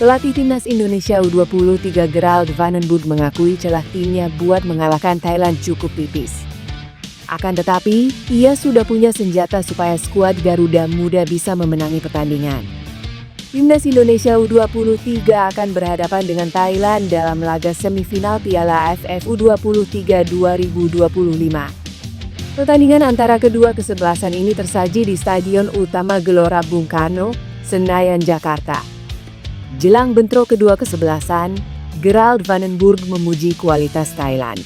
Pelatih timnas Indonesia U23 Gerald van den Burg mengakui celah timnya buat mengalahkan Thailand cukup tipis. Akan tetapi, ia sudah punya senjata supaya skuad Garuda Muda bisa memenangi pertandingan. Timnas Indonesia U23 akan berhadapan dengan Thailand dalam laga semifinal Piala AFF U23 2025. Pertandingan antara kedua kesebelasan ini tersaji di Stadion Utama Gelora Bung Karno, Senayan, Jakarta. Jelang bentrok kedua kesebelasan, Gerald van den Burg memuji kualitas Thailand.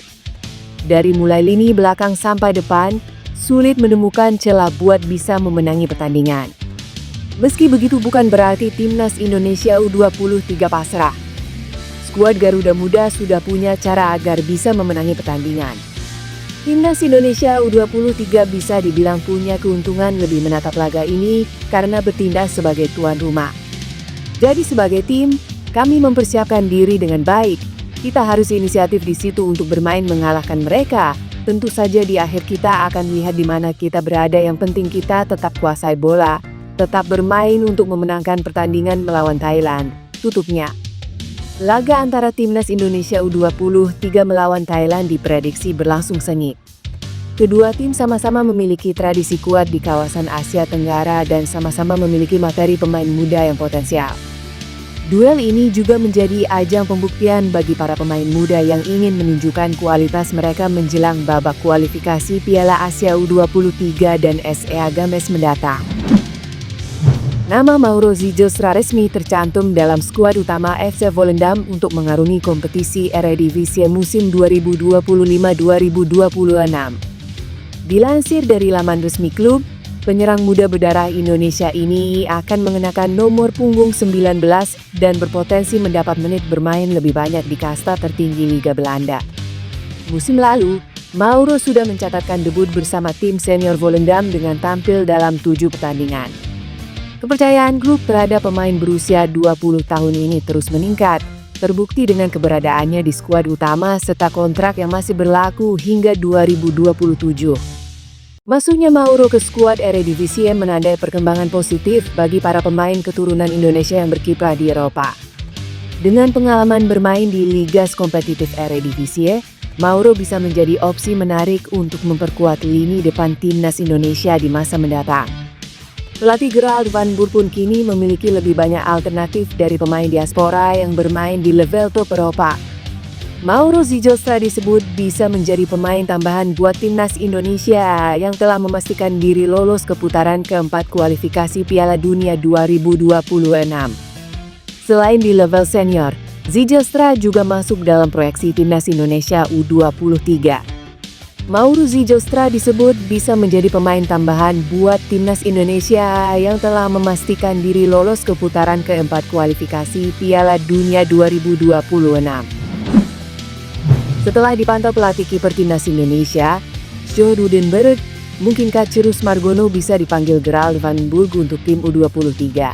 Dari mulai lini belakang sampai depan, sulit menemukan celah buat bisa memenangi pertandingan. Meski begitu bukan berarti timnas Indonesia U23 pasrah. Skuad Garuda Muda sudah punya cara agar bisa memenangi pertandingan. Timnas Indonesia U23 bisa dibilang punya keuntungan lebih menatap laga ini karena bertindak sebagai tuan rumah. Jadi sebagai tim, kami mempersiapkan diri dengan baik. Kita harus inisiatif di situ untuk bermain mengalahkan mereka. Tentu saja di akhir kita akan lihat di mana kita berada. Yang penting kita tetap kuasai bola, tetap bermain untuk memenangkan pertandingan melawan Thailand. Tutupnya. Laga antara timnas Indonesia U23 melawan Thailand diprediksi berlangsung sengit. Kedua tim sama-sama memiliki tradisi kuat di kawasan Asia Tenggara dan sama-sama memiliki materi pemain muda yang potensial. Duel ini juga menjadi ajang pembuktian bagi para pemain muda yang ingin menunjukkan kualitas mereka menjelang babak kualifikasi Piala Asia U23 dan SEA Games mendatang. Nama Mauro Zijlstra resmi tercantum dalam skuad utama FC Volendam untuk mengarungi kompetisi Eredivisie musim 2025-2026. Dilansir dari laman resmi klub, penyerang muda berdarah Indonesia ini akan mengenakan nomor punggung 19 dan berpotensi mendapat menit bermain lebih banyak di kasta tertinggi Liga Belanda. Musim lalu, Mauro sudah mencatatkan debut bersama tim senior Volendam dengan tampil dalam 7 pertandingan. Kepercayaan klub terhadap pemain berusia 20 tahun ini terus meningkat, terbukti dengan keberadaannya di skuad utama serta kontrak yang masih berlaku hingga 2027. Masuknya Mauro ke skuad Eredivisie menandai perkembangan positif bagi para pemain keturunan Indonesia yang berkiprah di Eropa. Dengan pengalaman bermain di liga kompetitif Eredivisie, Mauro bisa menjadi opsi menarik untuk memperkuat lini depan timnas Indonesia di masa mendatang. Pelatih Gerald van den Burg pun kini memiliki lebih banyak alternatif dari pemain diaspora yang bermain di level top Eropa. Mauro Zijlstra disebut bisa menjadi pemain tambahan buat timnas Indonesia yang telah memastikan diri lolos ke putaran keempat kualifikasi Piala Dunia 2026. Selain di level senior, Zijlstra juga masuk dalam proyeksi timnas Indonesia U23. Mauro Zijlstra disebut bisa menjadi pemain tambahan buat timnas Indonesia yang telah memastikan diri lolos ke putaran keempat kualifikasi Piala Dunia 2026. Setelah dipantau pelatih kiper timnas Indonesia, Jo Rudenberg, mungkinkah Cirus Margono bisa dipanggil Gerald van den Burg untuk tim U23?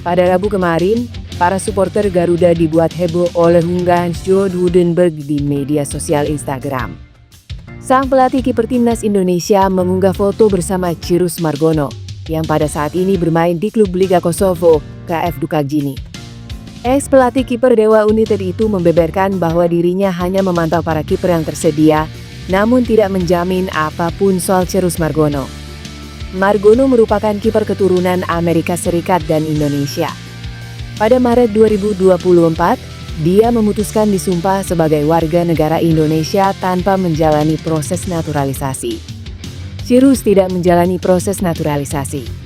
Pada Rabu kemarin, para supporter Garuda dibuat heboh oleh unggahan Jo Rudenberg di media sosial Instagram. Sang pelatih kiper timnas Indonesia mengunggah foto bersama Cirus Margono, yang pada saat ini bermain di klub Liga Kosovo, KF Dukagini. Ex-pelatih kiper Dewa United itu membeberkan bahwa dirinya hanya memantau para kiper yang tersedia, namun tidak menjamin apapun soal Cirus Margono. Margono merupakan kiper keturunan Amerika Serikat dan Indonesia. Pada Maret 2024, dia memutuskan disumpah sebagai warga negara Indonesia tanpa menjalani proses naturalisasi. Cirus tidak menjalani proses naturalisasi.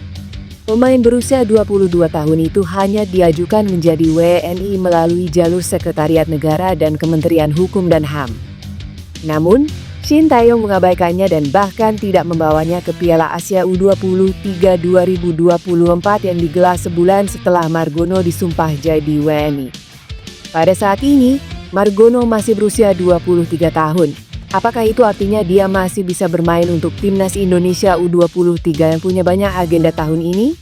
Pemain berusia 22 tahun itu hanya diajukan menjadi WNI melalui jalur Sekretariat Negara dan Kementerian Hukum dan HAM. Namun, Shin Tae-yong mengabaikannya dan bahkan tidak membawanya ke Piala Asia U23 2024 yang digelar sebulan setelah Margono disumpah jadi WNI. Pada saat ini, Margono masih berusia 23 tahun. Apakah itu artinya dia masih bisa bermain untuk timnas Indonesia U23 yang punya banyak agenda tahun ini?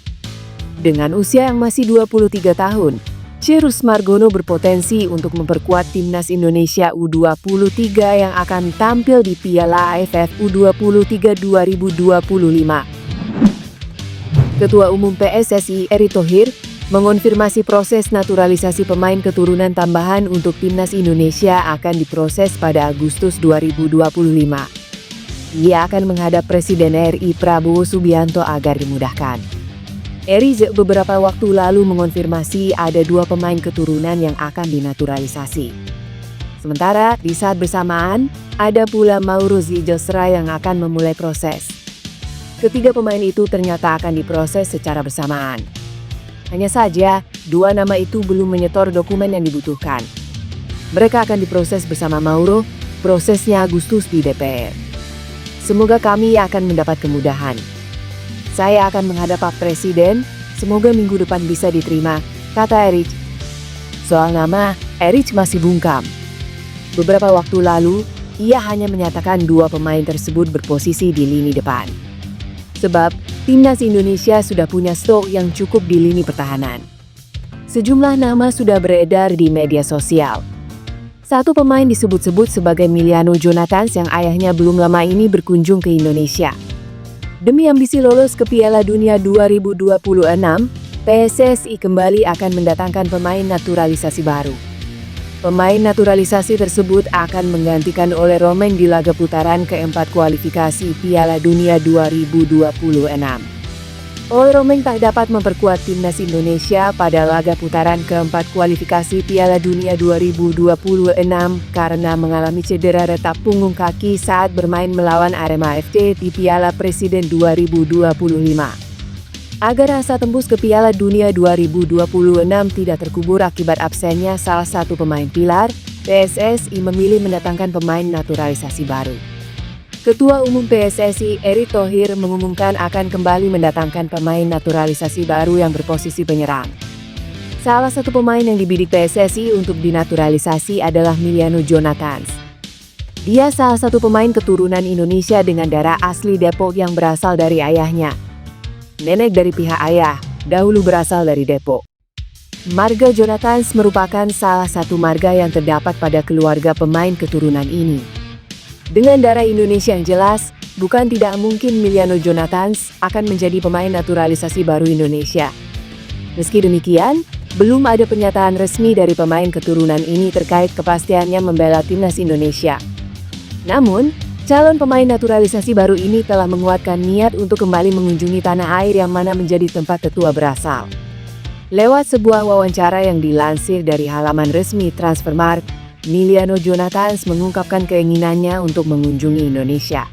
Dengan usia yang masih 23 tahun, Cirus Margono berpotensi untuk memperkuat timnas Indonesia U23 yang akan tampil di Piala AFF U23 2025. Ketua Umum PSSI Erick Thohir mengonfirmasi proses naturalisasi pemain keturunan tambahan untuk timnas Indonesia akan diproses pada Agustus 2025. Ia akan menghadap Presiden RI Prabowo Subianto agar dimudahkan. RI beberapa waktu lalu mengonfirmasi ada 2 pemain keturunan yang akan dinaturalisasi. Sementara di saat bersamaan, ada pula Mauro Zijostra yang akan memulai proses. Ketiga pemain itu ternyata akan diproses secara bersamaan. Hanya saja, 2 nama itu belum menyetor dokumen yang dibutuhkan. Mereka akan diproses bersama Mauro, prosesnya Agustus di DPR. Semoga kami akan mendapat kemudahan. Saya akan menghadap Pak Presiden, semoga minggu depan bisa diterima, kata Eric. Soal nama, Eric masih bungkam. Beberapa waktu lalu, ia hanya menyatakan 2 pemain tersebut berposisi di lini depan. Sebab, timnas Indonesia sudah punya stok yang cukup di lini pertahanan. Sejumlah nama sudah beredar di media sosial. Satu pemain disebut-sebut sebagai Emiliano Jonathans yang ayahnya belum lama ini berkunjung ke Indonesia. Demi ambisi lolos ke Piala Dunia 2026, PSSI kembali akan mendatangkan pemain naturalisasi baru. Pemain naturalisasi tersebut akan menggantikan Ole Romain di laga putaran keempat kualifikasi Piala Dunia 2026. Ole Romain tak dapat memperkuat timnas Indonesia pada laga putaran keempat kualifikasi Piala Dunia 2026 karena mengalami cedera retak punggung kaki saat bermain melawan Arema FC di Piala Presiden 2025. Agar asa tembus ke Piala Dunia 2026 tidak terkubur akibat absennya salah satu pemain pilar, PSSI memilih mendatangkan pemain naturalisasi baru. Ketua Umum PSSI Erick Thohir mengumumkan akan kembali mendatangkan pemain naturalisasi baru yang berposisi penyerang. Salah satu pemain yang dibidik PSSI untuk dinaturalisasi adalah Emiliano Jonathans. Dia salah satu pemain keturunan Indonesia dengan darah asli Depok yang berasal dari ayahnya. Nenek dari pihak ayah, dahulu berasal dari Depok. Marga Jonathans merupakan salah satu marga yang terdapat pada keluarga pemain keturunan ini. Dengan darah Indonesia yang jelas, bukan tidak mungkin Emiliano Jonathans akan menjadi pemain naturalisasi baru Indonesia. Meski demikian, belum ada pernyataan resmi dari pemain keturunan ini terkait kepastiannya membela timnas Indonesia. Namun, calon pemain naturalisasi baru ini telah menguatkan niat untuk kembali mengunjungi tanah air yang mana menjadi tempat tetua berasal. Lewat sebuah wawancara yang dilansir dari halaman resmi Transfermarkt, Emiliano Jonathans mengungkapkan keinginannya untuk mengunjungi Indonesia.